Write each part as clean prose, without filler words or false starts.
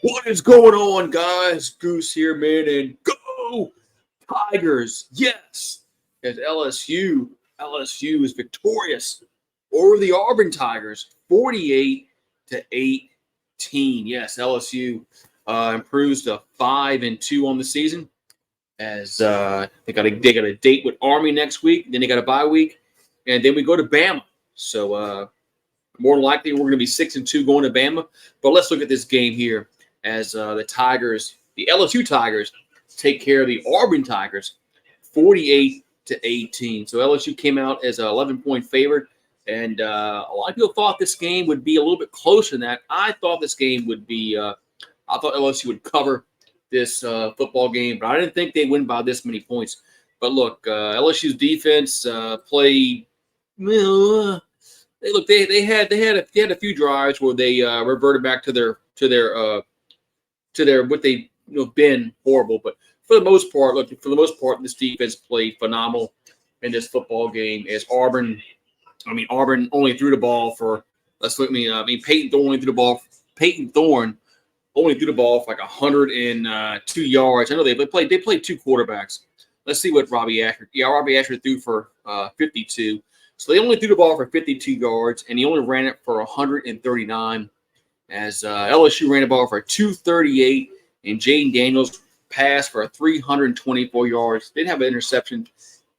What is going on, guys? Goose here, man, and go Tigers! Yes, as LSU is victorious over the Auburn Tigers, 48-18. Yes, LSU improves to 5-2 on the season. As they got a date with Army next week, then they got a bye week, and then we go to Bama. So more than likely we're going to be 6-2 going to Bama. But let's look at this game here as the LSU Tigers, take care of the Auburn Tigers, 48-18. So LSU came out as an 11-point favorite, and a lot of people thought this game would be a little bit closer than that. I thought this game would be. I thought LSU would cover this football game, but I didn't think they'd win by this many points. But look, LSU's defense played. They had a few drives where they reverted back to their what they been horrible. But for the most part, this defense played phenomenal in this football game. As Auburn only threw the ball for Peyton Thorne only threw the ball. Peyton Thorne only threw the ball for like 102 yards. I know they played two quarterbacks. Let's see what Robbie Ashford. Yeah, Robbie Ashford threw for 52. So they only threw the ball for 52 yards, and he only ran it for 139. As LSU ran the ball for 238, and Jaden Daniels passed for 324 yards. Didn't have an interception,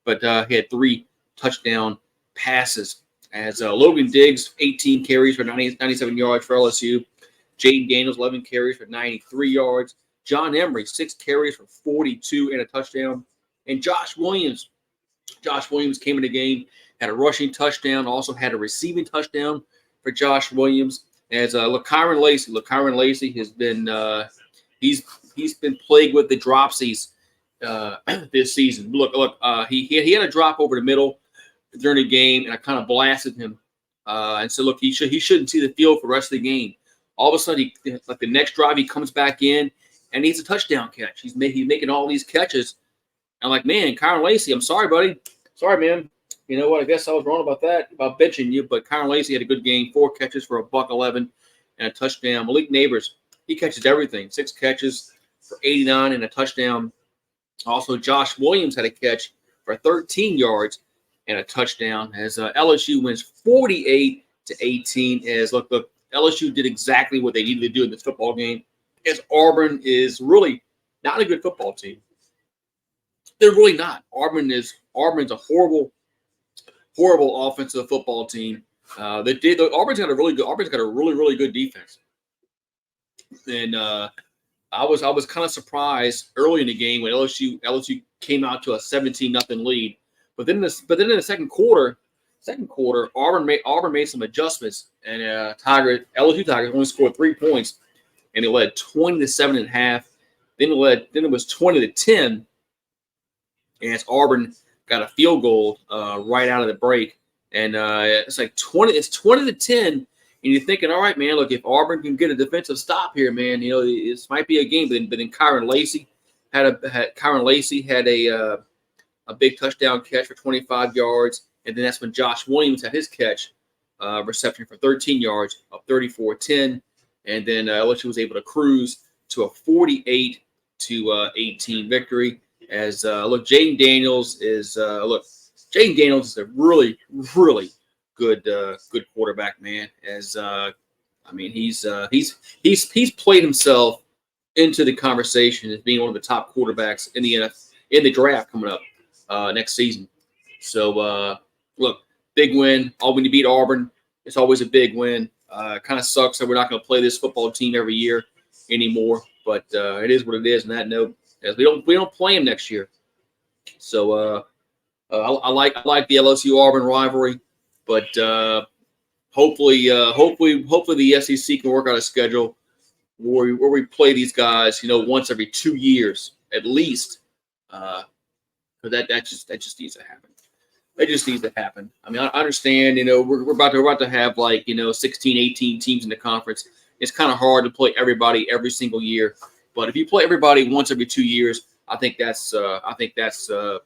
but he had 3 touchdown passes. As Logan Diggs, 18 carries for 97 yards for LSU. Jaden Daniels, 11 carries for 93 yards. John Emery, 6 carries for 42 and a touchdown. And Josh Williams came in the game, had a rushing touchdown, also had a receiving touchdown for Josh Williams. As Kyron Lacey has been he's been plagued with the dropsies this season. Look, he had a drop over the middle during the game, and I kind of blasted him. And so look, he shouldn't see the field for the rest of the game. All of a sudden, the next drive, he comes back in and he's a touchdown catch. He's making all these catches. I'm like, man, Kyron Lacey, I'm sorry, buddy. Sorry, man. You know what? I guess I was wrong about that, about benching you. But Kyron Lacey had a good game, 4 catches for $111 and a touchdown. Malik Neighbors, he catches everything, 6 catches for 89 and a touchdown. Also, Josh Williams had a catch for 13 yards and a touchdown. As LSU wins 48-18. As look, LSU did exactly what they needed to do in this football game. As Auburn is really not a good football team. They're really not. Auburn's a horrible offensive football team. Auburn's got a really good defense. And I was kind of surprised early in the game when LSU came out to a 17-0 lead. But then in the second quarter, Auburn made some adjustments, and LSU Tigers only scored 3 points, and it led 20-7 at half. Then it was 20-10, and Auburn got a field goal right out of the break, and it's 20-10, and you're thinking, all right, man, look, if Auburn can get a defensive stop here, man, this might be a game. But then Kyron Lacey had a big touchdown catch for 25 yards. And then that's when Josh Williams had his catch reception for 13 yards, up 34-10. And then LSU was able to cruise to a 48-18 victory. As Jaden Daniels is a really, really good quarterback, man. As he's played himself into the conversation as being one of the top quarterbacks in the draft coming up next season. So. Look, big win. When you beat Auburn, it's always a big win. Kind of sucks that we're not going to play this football team every year anymore, but it is what it is. On that note, as we don't play them next year. So I like the LSU Auburn rivalry, but hopefully the SEC can work out a schedule where we play these guys, once every 2 years at least. But that just needs to happen. It just needs to happen. I mean, I understand, we're about to have 16, 18 teams in the conference. It's kind of hard to play everybody every single year. But if you play everybody once every 2 years, I think that's not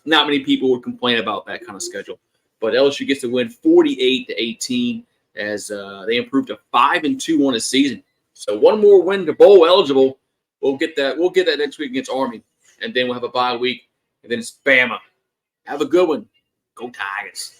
many people would complain about that kind of schedule. But LSU gets to win 48-18. as they improved to 5-2 on the season. So one more win to bowl eligible. We'll get that. We'll get that next week against Army, and then we'll have a bye week, and then it's Bama. Have a good one. Go Tigers.